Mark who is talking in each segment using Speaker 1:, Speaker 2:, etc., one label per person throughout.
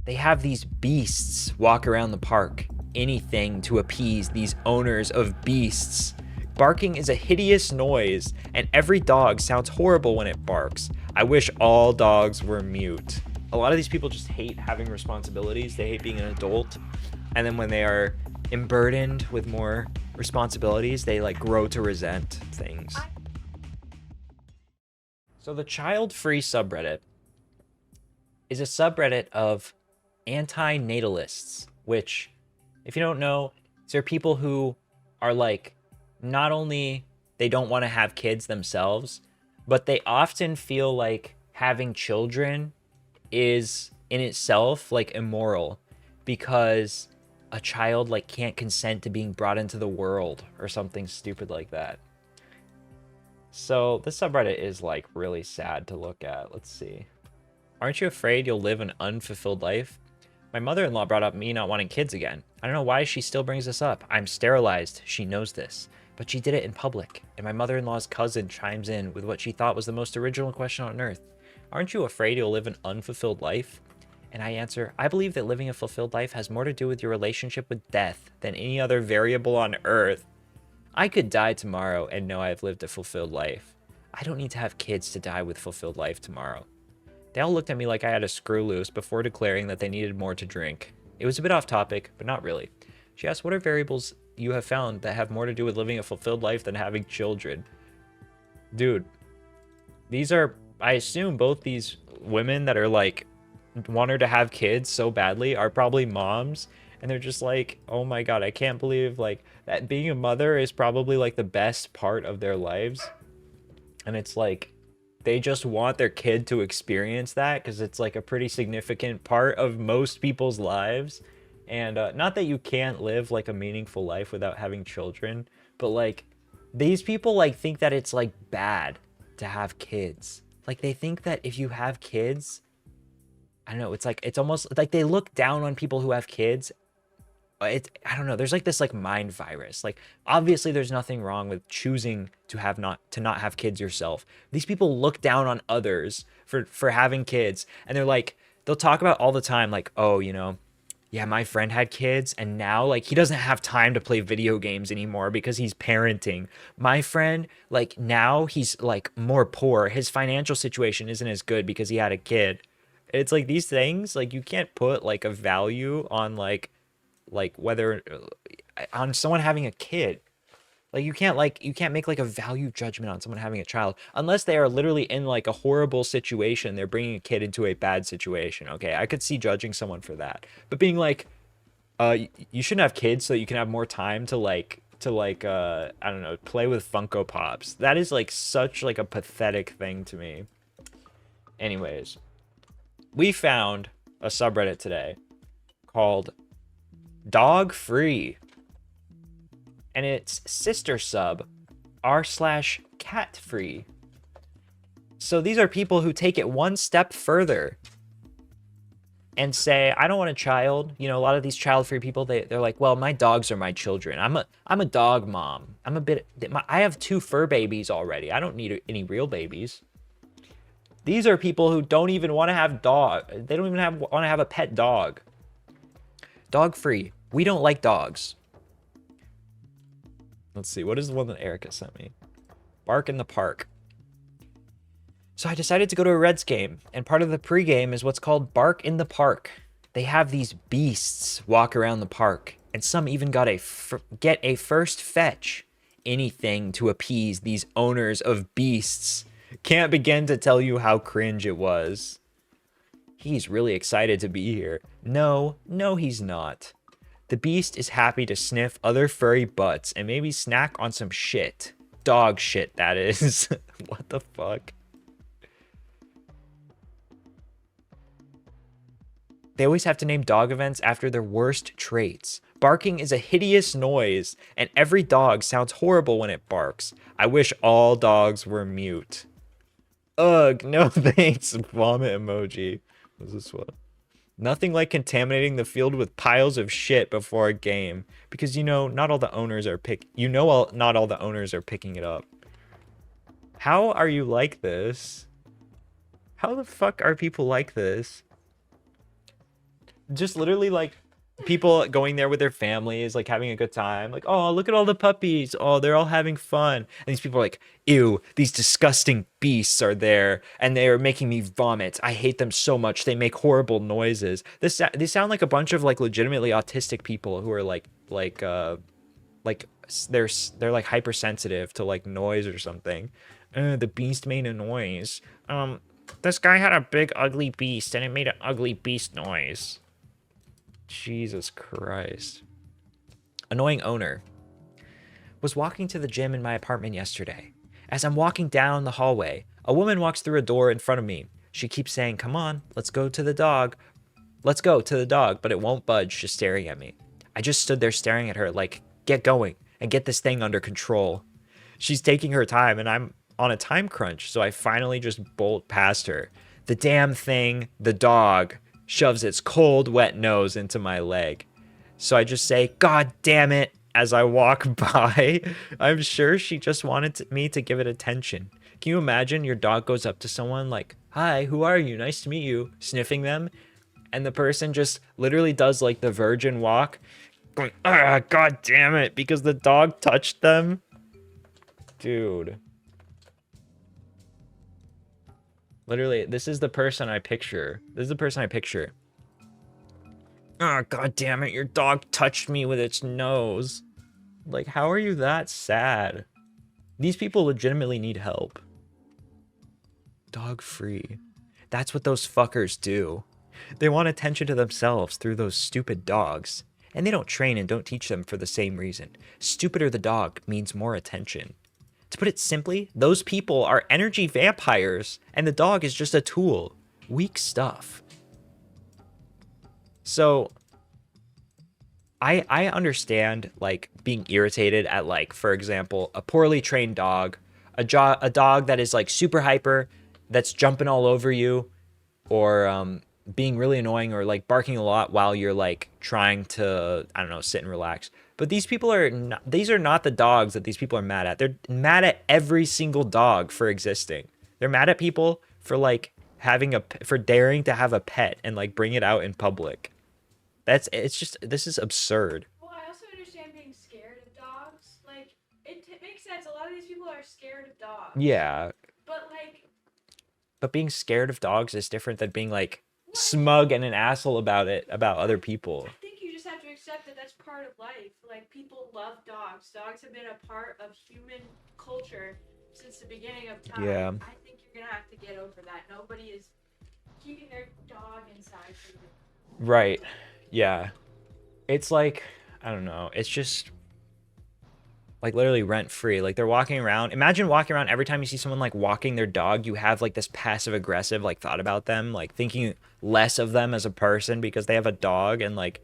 Speaker 1: They have these beasts walk around the park. Anything to appease these owners of beasts. Barking is a hideous noise, and every dog sounds horrible when it barks. I wish all dogs were mute. A lot of these people just hate having responsibilities. They hate being an adult. And then when they are emburdened with more responsibilities, they like grow to resent things. So the child-free subreddit is a subreddit of anti-natalists, which, if you don't know, these are people who are like, not only they don't want to have kids themselves, but they often feel like having children is in itself like immoral because a child like can't consent to being brought into the world or something stupid like that. So this subreddit is like really sad to look at. Let's see. Aren't you afraid you'll live an unfulfilled life? My mother-in-law brought up me not wanting kids again. I don't know why she still brings this up. I'm sterilized. She knows this. But she did it in public. And my mother-in-law's cousin chimes in with what she thought was the most original question on earth. Aren't you afraid you'll live an unfulfilled life? And I answer, I believe that living a fulfilled life has more to do with your relationship with death than any other variable on earth. I could die tomorrow and know I've lived a fulfilled life. I don't need to have kids to die with fulfilled life tomorrow. They all looked at me like I had a screw loose before declaring that they needed more to drink. It was a bit off topic, but not really. She asked, what are variables you have found that have more to do with living a fulfilled life than having children? Dude, these are, I assume both these women that are like, want her to have kids so badly are probably moms. And they're just like, oh my God, I can't believe like that being a mother is probably like the best part of their lives. And it's like, they just want their kid to experience that because it's like a pretty significant part of most people's lives. And not that you can't live like a meaningful life without having children, but like these people like think that it's like bad to have kids. Like they think that if you have kids, I don't know, it's like, it's almost like they look down on people who have kids. I don't know, there's like this like mind virus. Like obviously there's nothing wrong with choosing to not have kids yourself. These people look down on others for having kids, and they're like, they'll talk about all the time like, oh, you know, yeah, my friend had kids and now like he doesn't have time to play video games anymore because he's parenting. My friend, like now he's like more poor. His financial situation isn't as good because he had a kid. It's like these things, like you can't put like a value on like whether on someone having a kid. Like you can't make like a value judgment on someone having a child unless they are literally in like a horrible situation. They're bringing a kid into a bad situation. Okay, I could see judging someone for that, but being like, you shouldn't have kids so you can have more time to I don't know, play with Funko Pops. That is like such like a pathetic thing to me. Anyways, we found a subreddit today called Dog Free, and it's sister sub r/cat free. So these are people who take it one step further and say, I don't want a child. You know, a lot of these child free people, they're like, well, my dogs are my children. I'm a dog mom. I have 2 fur babies already. I don't need any real babies. These are people who don't even want to have they don't even want to have a pet dog. Dog free. We don't like dogs. Let's see. What is the one that Erica sent me? Bark in the park. So I decided to go to a Reds game, and part of the pregame is what's called Bark in the Park. They have these beasts walk around the park, and some even got get a first fetch. Anything to appease these owners of beasts. Can't begin to tell you how cringe it was. He's really excited to be here. No, he's not. The beast is happy to sniff other furry butts and maybe snack on some shit. Dog shit, that is. What the fuck? They always have to name dog events after their worst traits. Barking is a hideous noise, and every dog sounds horrible when it barks. I wish all dogs were mute. Ugh, no thanks. Vomit emoji. What's this one? Nothing like contaminating the field with piles of shit before a game, because not all the owners are not all the owners are picking it up. How are you like this? How the fuck are people like this? Just literally like people going there with their families, like having a good time. Like, oh, look at all the puppies. Oh, they're all having fun. And these people are like, ew, these disgusting beasts are there and they are making me vomit. I hate them so much. They make horrible noises. They sound like a bunch of like legitimately autistic people who are like they're like hypersensitive to like noise or something. The beast made a noise. This guy had a big ugly beast and it made an ugly beast noise. Jesus Christ. Annoying owner. Was walking to the gym in my apartment yesterday. As I'm walking down the hallway, a woman walks through a door in front of me. She keeps saying, "Come on, let's go to the dog. Let's go to the dog," but it won't budge, just staring at me. I just stood there staring at her like, get going and get this thing under control. She's taking her time and I'm on a time crunch, so I finally just bolt past her. The damn thing, the dog, shoves its cold, wet nose into my leg. So I just say, "God damn it," as I walk by. I'm sure she just wanted me to give it attention. Can you imagine your dog goes up to someone like, "Hi, who are you? Nice to meet you," sniffing them, and the person just literally does like the virgin walk, going, "Ah, God damn it," because the dog touched them? Dude. Literally, this is the person I picture. This is the person I picture. Oh, God damn it, your dog touched me with its nose. Like, how are you that sad? These people legitimately need help. Dog free. That's what those fuckers do. They want attention to themselves through those stupid dogs. And they don't train and don't teach them for the same reason. Stupider the dog means more attention. To put it simply, those people are energy vampires, and the dog is just a tool. Weak stuff. So, I understand, like, being irritated at, like, for example, a poorly trained dog, a dog that is, like, super hyper, that's jumping all over you, or being really annoying, or, like, barking a lot while you're, like, trying to, I don't know, sit and relax. But these people are not, these are not the dogs that these people are mad at. They're mad at every single dog for existing. They're mad at people for, like, for daring to have a pet and, like, bring it out in public. It's just, this is absurd.
Speaker 2: Well, I also understand being scared of dogs. Like, it makes sense. A lot of these people are scared of dogs.
Speaker 1: Yeah,
Speaker 2: But, like,
Speaker 1: but being scared of dogs is different than being like
Speaker 2: what?
Speaker 1: smug and an asshole about it, about other
Speaker 2: I
Speaker 1: people.
Speaker 2: think you just have to accept that that's part of life. Like, people love dogs. Dogs have been a part of human culture since the beginning of time.
Speaker 1: Yeah,
Speaker 2: I think you're going to have to get over that. Nobody is keeping their dog inside for the.
Speaker 1: right. Yeah. It's like, I don't know. It's just like literally rent free. Like they're walking around. Imagine walking around every time you see someone like walking their dog, you have like this passive aggressive like thought about them, like thinking less of them as a person because they have a dog and like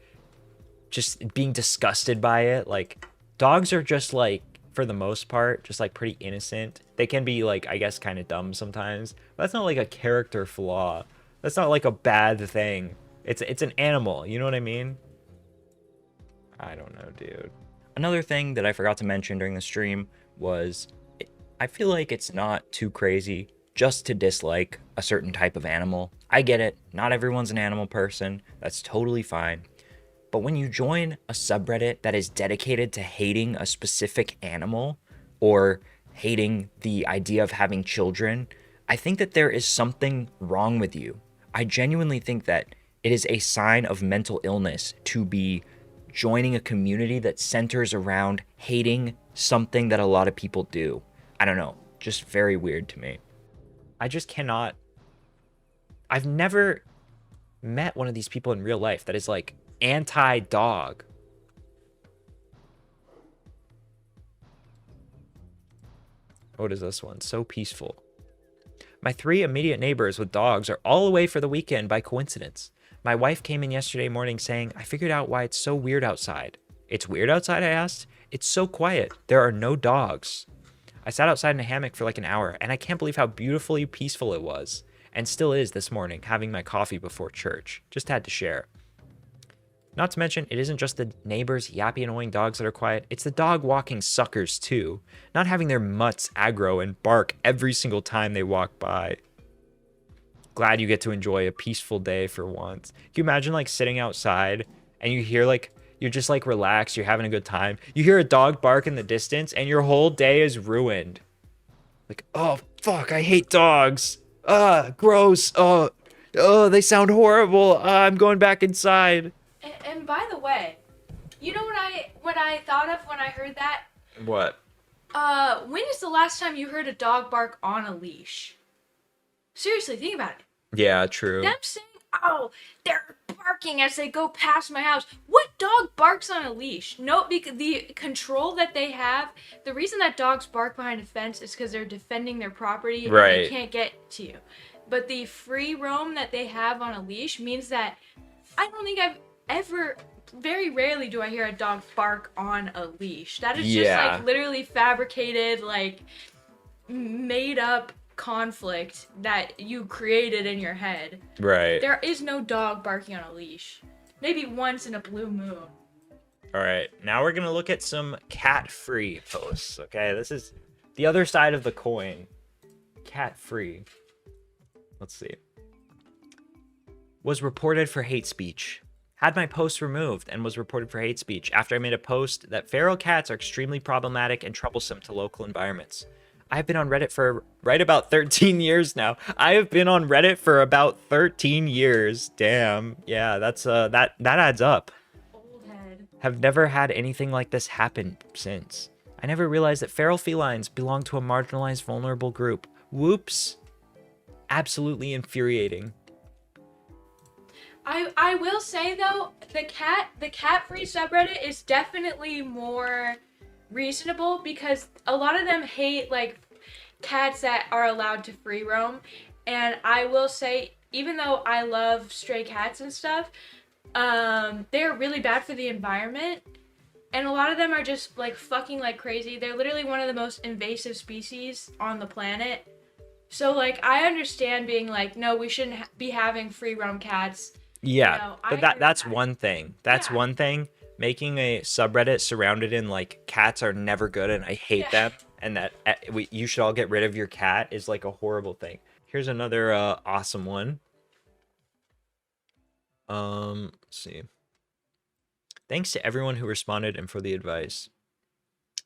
Speaker 1: just being disgusted by it. Like dogs are just like for the most part just like pretty innocent. They can be like I guess kind of dumb sometimes. But that's not like a character flaw. That's not like a bad thing. It's an animal, you know what I mean? I don't know, dude. Another thing that I forgot to mention during the stream was I feel like it's not too crazy just to dislike a certain type of animal. I get it. Not everyone's an animal person. That's totally fine. But when you join a subreddit that is dedicated to hating a specific animal or hating the idea of having children, I think that there is something wrong with you. I genuinely think that it is a sign of mental illness to be joining a community that centers around hating something that a lot of people do. I don't know, just very weird to me. I just cannot. I've never met one of these people in real life that is like anti-dog. What is this one? So peaceful. My 3 immediate neighbors with dogs are all away for the weekend by coincidence. My wife came in yesterday morning saying, "I figured out why it's so weird outside." "It's weird outside?" I asked. "It's so quiet. There are no dogs." I sat outside in a hammock for like an hour, and I can't believe how beautifully peaceful it was. And still is this morning, having my coffee before church. Just had to share. Not to mention, it isn't just the neighbors' yappy annoying dogs that are quiet, it's the dog walking suckers too. Not having their mutts aggro and bark every single time they walk by. glad you get to enjoy a peaceful day for once. Can you imagine like sitting outside and you hear like you're just like relaxed, you're having a good time. You hear a dog bark in the distance and your whole day is ruined. Like, oh fuck, I hate dogs. Gross. Oh, they sound horrible. I'm going back inside.
Speaker 2: And by the way, you know what I thought of when I heard that?
Speaker 1: What?
Speaker 2: When is the last time you heard a dog bark on a leash? Seriously, think about it.
Speaker 1: Yeah, true.
Speaker 2: Them saying, oh, they're barking as they go past my house. What dog barks on a leash? No, because the control that they have, the reason that dogs bark behind a fence is because they're defending their property and
Speaker 1: Right.
Speaker 2: they can't get to you. But the free roam that they have on a leash means that I don't think I've ever, very rarely do I hear a dog bark on a leash. That is just like literally fabricated, like made up conflict that you created in your head.
Speaker 1: Right.
Speaker 2: There is no dog barking on a leash. Maybe once in a blue moon.
Speaker 1: All right. Now we're going to look at some cat-free posts, okay? This is the other side of the coin. Cat-free. Let's see. Was reported for hate speech. Had my post removed and was reported for hate speech after I made a post that feral cats are extremely problematic and troublesome to local environments. I've been on Reddit for right about 13 years now. I have been on Reddit for about 13 years. Damn. Yeah, that's that adds up.
Speaker 2: Old head.
Speaker 1: Have never had anything like this happen since. I never realized that feral felines belong to a marginalized, vulnerable group. Whoops. Absolutely infuriating.
Speaker 2: I will say though, the cat free subreddit is definitely more reasonable because a lot of them hate like cats that are allowed to free roam, and I will say even though I love stray cats and stuff, they're really bad for the environment, and a lot of them are just like fucking like crazy. They're literally one of the most invasive species on the planet. So like I understand being like, no, we shouldn't be having free roam cats.
Speaker 1: Yeah,
Speaker 2: You know, I
Speaker 1: but
Speaker 2: agree with
Speaker 1: that's
Speaker 2: that.
Speaker 1: one thing. That's
Speaker 2: Yeah.
Speaker 1: one thing. Making a subreddit surrounded in like cats are never good and I hate
Speaker 2: Yeah.
Speaker 1: them, and that you should all get rid of your cat is like a horrible thing. Here's another awesome one. Let's see. Thanks to everyone who responded and for the advice.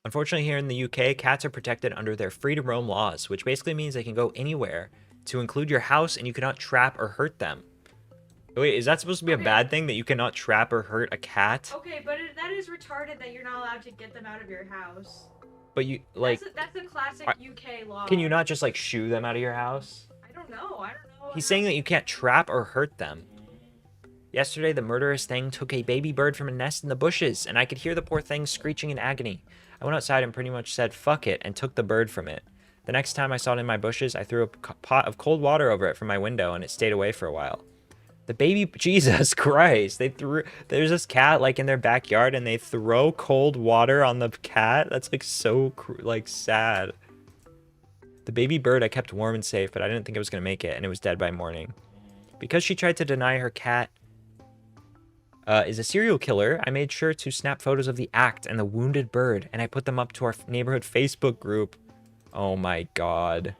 Speaker 1: Unfortunately, here in the UK, cats are protected under their free to roam laws, which basically means they can go anywhere, to include your house, and you cannot trap or hurt them. Wait, is that supposed to be a
Speaker 2: Okay.
Speaker 1: bad thing that you cannot trap or hurt a cat?
Speaker 2: Okay, but that is retarded that you're not allowed to get them out of your house.
Speaker 1: But you like,
Speaker 2: That's a classic
Speaker 1: are-
Speaker 2: UK law.
Speaker 1: can you not just like shoo them out of your house?
Speaker 2: I don't know.
Speaker 1: He's saying that you can't trap or hurt them. Yesterday, the murderous thing took a baby bird from a nest in the bushes, and I could hear the poor thing screeching in agony. I went outside and pretty much said, fuck it, and took the bird from it. The next time I saw it in my bushes, I threw a pot of cold water over it from my window, and it stayed away for a while. The baby, Jesus Christ, there's this cat like in their backyard, and they throw cold water on the cat? That's like so, like, sad. The baby bird I kept warm and safe, but I didn't think it was going to make it, and it was dead by morning. Because she tried to deny her cat is a serial killer, I made sure to snap photos of the act and the wounded bird, and I put them up to our neighborhood Facebook group. Oh my god.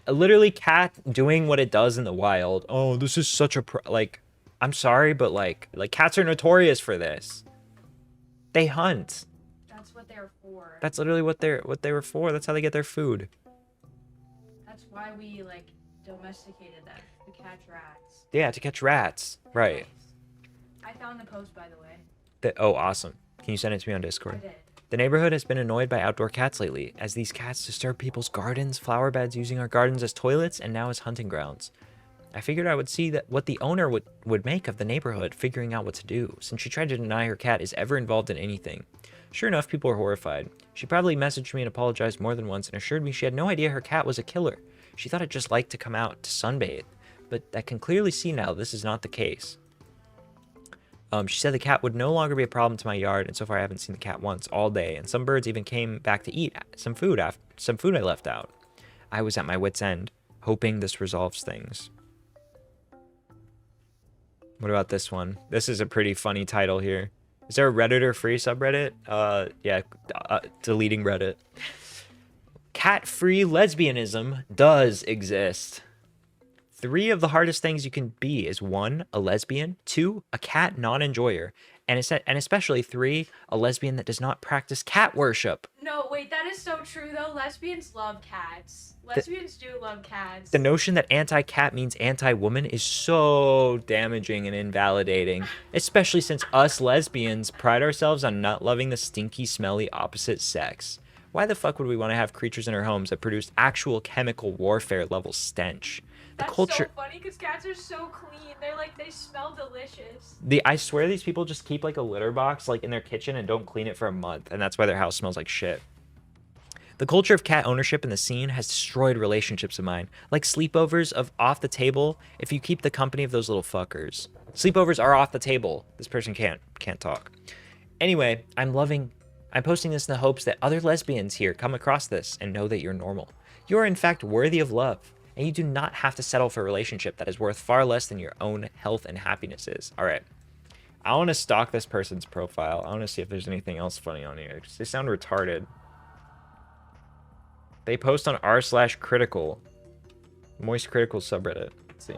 Speaker 1: Literally cat doing what it does in the wild. Oh, this is such a like, I'm sorry, but like cats are notorious for this. They hunt.
Speaker 2: That's what they're for.
Speaker 1: That's literally what they were for. That's how they get their food.
Speaker 2: That's why we like domesticated them to catch rats.
Speaker 1: Yeah, to catch rats. Right.
Speaker 2: I found the post, by the way.
Speaker 1: Oh, awesome. Can you send it to me on
Speaker 2: I
Speaker 1: Discord?
Speaker 2: did.
Speaker 1: The neighborhood has been annoyed by outdoor cats lately, as these cats disturb people's gardens, flower beds, using our gardens as toilets, and now as hunting grounds. I figured I would see that what the owner would make of the neighborhood, figuring out what to do, since she tried to deny her cat is ever involved in anything. Sure enough, people were horrified. She probably messaged me and apologized more than once and assured me she had no idea her cat was a killer. She thought it just liked to come out to sunbathe, but I can clearly see now this is not the case. She said the cat would no longer be a problem to my yard, and so far I haven't seen the cat once all day, and some birds even came back to eat some food I left out. I was at my wit's end, hoping this resolves things. What about this one? This is a pretty funny title here. Is there a Redditor free subreddit? Yeah, deleting Reddit. Cat-free lesbianism does exist. Three of the hardest things you can be is one, a lesbian, two, a cat non-enjoyer, and especially three, a lesbian that does not practice cat worship.
Speaker 2: No, wait, that is so true though. Lesbians love cats.
Speaker 1: The,
Speaker 2: Lesbians do love cats.
Speaker 1: the notion that anti-cat means anti-woman is so damaging and invalidating, especially since us lesbians pride ourselves on not loving the stinky, smelly opposite sex. Why the fuck would we want to have creatures in our homes that produce actual chemical warfare level stench? The
Speaker 2: That's
Speaker 1: culture.
Speaker 2: so funny because cats are so clean. They're like, they smell delicious.
Speaker 1: I swear these people just keep like a litter box like in their kitchen and don't clean it for a month, and that's why their house smells like shit. The culture of cat ownership in the scene has destroyed relationships of mine, like sleepovers of off the table if you keep the company of those little fuckers. Sleepovers are off the table. This person can't talk. Anyway, I'm posting this in the hopes that other lesbians here come across this and know that you're normal. You are in fact worthy of love, and you do not have to settle for a relationship that is worth far less than your own health and happiness is. All right. I want to stalk this person's profile. I want to see if there's anything else funny on here. They sound retarded. They post on r/critical. Moist Critical subreddit. Let's see.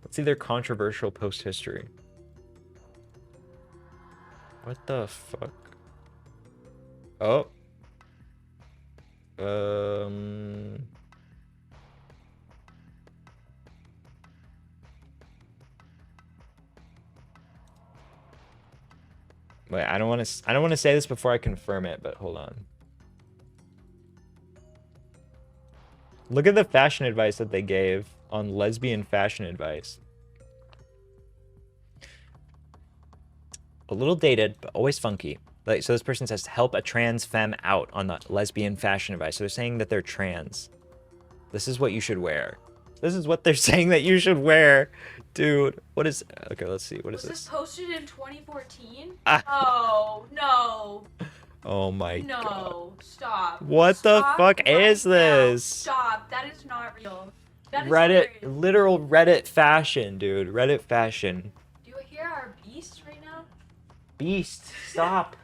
Speaker 1: Let's see their controversial post history. What the fuck? Oh. Wait, I don't want to say this before I confirm it, but hold on. Look at the fashion advice that they gave on lesbian fashion advice. A little dated, but always funky. Like, so this person says, help a trans femme out on the lesbian fashion advice. So they're saying that they're trans. This is what you should wear. This is what they're saying that you should wear. Dude, what is... Okay, let's see. What is this?
Speaker 2: Was this posted in 2014?
Speaker 1: Ah.
Speaker 2: Oh, no.
Speaker 1: Oh my
Speaker 2: No,
Speaker 1: god.
Speaker 2: stop.
Speaker 1: What
Speaker 2: Stop
Speaker 1: the fuck
Speaker 2: right
Speaker 1: is
Speaker 2: now.
Speaker 1: this?
Speaker 2: Stop. That is not real. That is
Speaker 1: Reddit,
Speaker 2: hilarious.
Speaker 1: literal Reddit fashion, dude. Reddit fashion.
Speaker 2: Do you hear our beast right now?
Speaker 1: Beast, stop.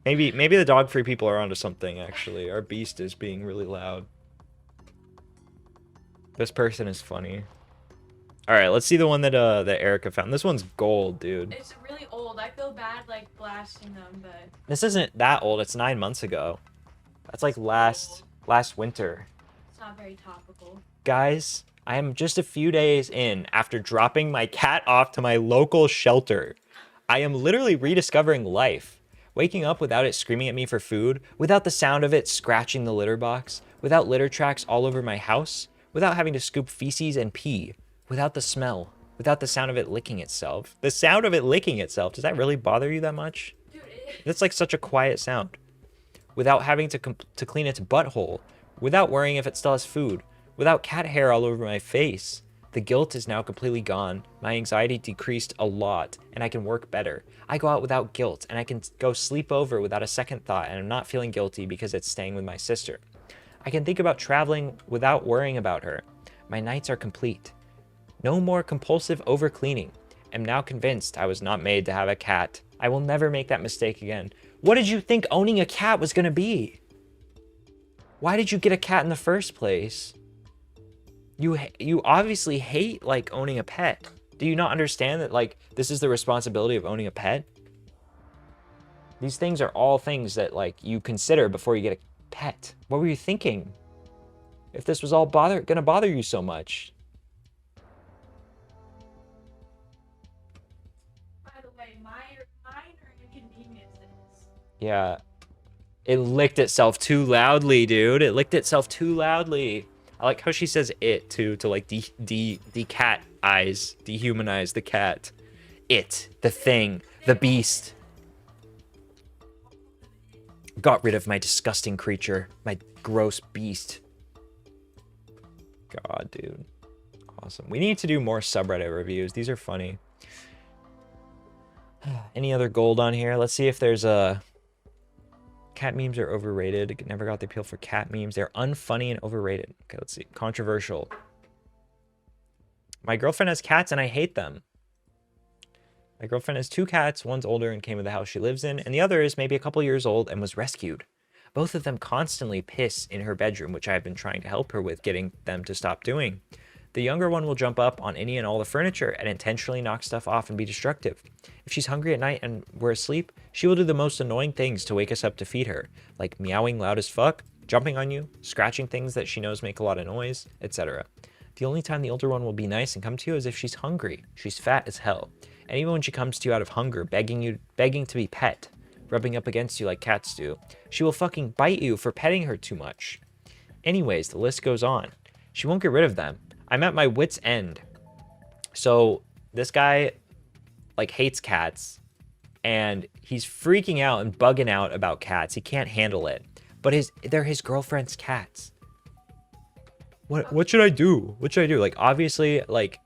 Speaker 1: Maybe the dog-free people are onto something, actually. Our beast is being really loud. This person is funny. All right, let's see the one that that Erica found. This one's gold, dude.
Speaker 2: It's really old. I feel bad like blasting them, but
Speaker 1: This isn't that old. It's 9 months ago. That's like last winter.
Speaker 2: it's not very topical.
Speaker 1: Guys, I am just a few days in after dropping my cat off to my local shelter. I am literally rediscovering life. Waking up without it screaming at me for food, without the sound of it scratching the litter box, without litter tracks all over my house, without having to scoop feces and pee, without the smell, without the sound of it licking itself. The sound of it licking itself, does that really bother you that much?
Speaker 2: Dude,
Speaker 1: That's like such a quiet sound. Without having to clean its butthole, without worrying if it still has food, without cat hair all over my face. The guilt is now completely gone. My anxiety decreased a lot, and I can work better. I go out without guilt, and I can go sleep over without a second thought, and I'm not feeling guilty because it's staying with my sister. I can think about traveling without worrying about her. My nights are complete. No more compulsive overcleaning. I'm now convinced I was not made to have a cat. I will never make that mistake again. What did you think owning a cat was gonna be? Why did you get a cat in the first place? You obviously hate like owning a pet. Do you not understand that like this is the responsibility of owning a pet? These things are all things that like you consider before you get a pet. What were you thinking? If this was all gonna bother you so much.
Speaker 2: by the way, minor inconveniences.
Speaker 1: Yeah. It licked itself too loudly, dude. It licked itself too loudly. I like how she says it too, to like cat eyes, dehumanize the cat. It, the thing, the beast. Got rid of my disgusting creature, my gross beast. God, dude. Awesome. We need to do more subreddit reviews. These are funny. Any other gold on here? Let's see if there's a... Cat memes are overrated. Never got the appeal for cat memes. They're unfunny and overrated. Okay, let's see. Controversial. My girlfriend has cats and I hate them. My girlfriend has 2 cats. One's older and came with the house she lives in, and the other is maybe a couple years old and was rescued. Both of them constantly piss in her bedroom, which I've been trying to help her with getting them to stop doing. The younger one will jump up on any and all the furniture and intentionally knock stuff off and be destructive. If she's hungry at night and we're asleep, she will do the most annoying things to wake us up to feed her, like meowing loud as fuck, jumping on you, scratching things that she knows make a lot of noise, etc. The only time the older one will be nice and come to you is if she's hungry. She's fat as hell. And even when she comes to you out of hunger, begging to be pet, rubbing up against you like cats do, she will fucking bite you for petting her too much. Anyways, the list goes on. She won't get rid of them. I'm at my wit's end. So this guy like hates cats and he's freaking out and bugging out about cats. He can't handle it. But they're his girlfriend's cats. What should I do? What should I do? Like, obviously, like,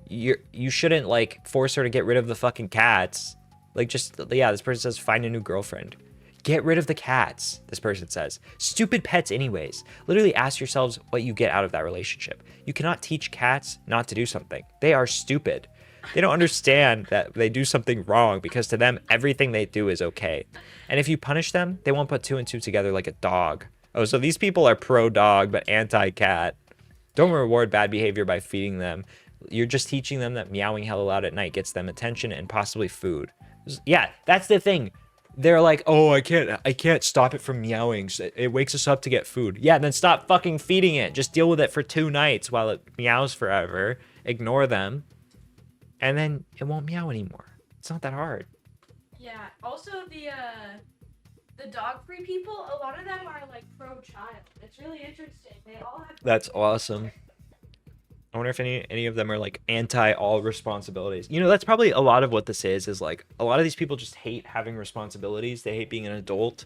Speaker 1: you shouldn't like force her to get rid of the fucking cats. Like, just, yeah, this person says find a new girlfriend. Get rid of the cats, this person says. Stupid pets anyways. Literally ask yourselves what you get out of that relationship. You cannot teach cats not to do something. They are stupid. They don't understand that they do something wrong because to them, everything they do is okay. And if you punish them, they won't put two and two together like a dog. Oh, so these people are pro-dog but anti-cat. Don't reward bad behavior by feeding them. You're just teaching them that meowing hella loud at night gets them attention and possibly food. Yeah, that's the thing. They're like, oh, I can't stop it from meowing. It wakes us up to get food. Yeah, then stop fucking feeding it. Just deal with it for 2 nights while it meows forever. Ignore them. And then it won't meow anymore. It's not that hard.
Speaker 2: Yeah. Also, the dog-free people, a lot of them are like pro-child. It's really interesting. They all have.
Speaker 1: That's awesome. I wonder if any of them are like anti all responsibilities. You know, that's probably a lot of what this is like a lot of these people just hate having responsibilities. They hate being an adult.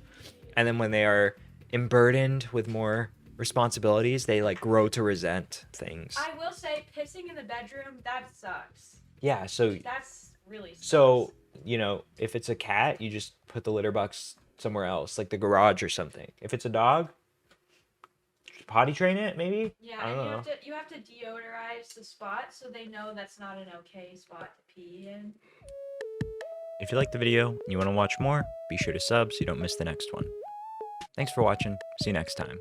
Speaker 1: And then when they are emburdened with more responsibilities, they like grow to resent things.
Speaker 2: I will say pissing in the bedroom, that sucks.
Speaker 1: Yeah, so
Speaker 2: That's really sucks.
Speaker 1: so, you know, if it's a cat, you just put the litter box somewhere else, like the garage or something. If it's a dog, potty train it, maybe?
Speaker 2: Yeah,
Speaker 1: I don't
Speaker 2: and
Speaker 1: know.
Speaker 2: you have to deodorize the spot so they know that's not an okay spot to pee in.
Speaker 1: If you liked the video and you want to watch more, be sure to sub so you don't miss the next one. Thanks for watching. See you next time.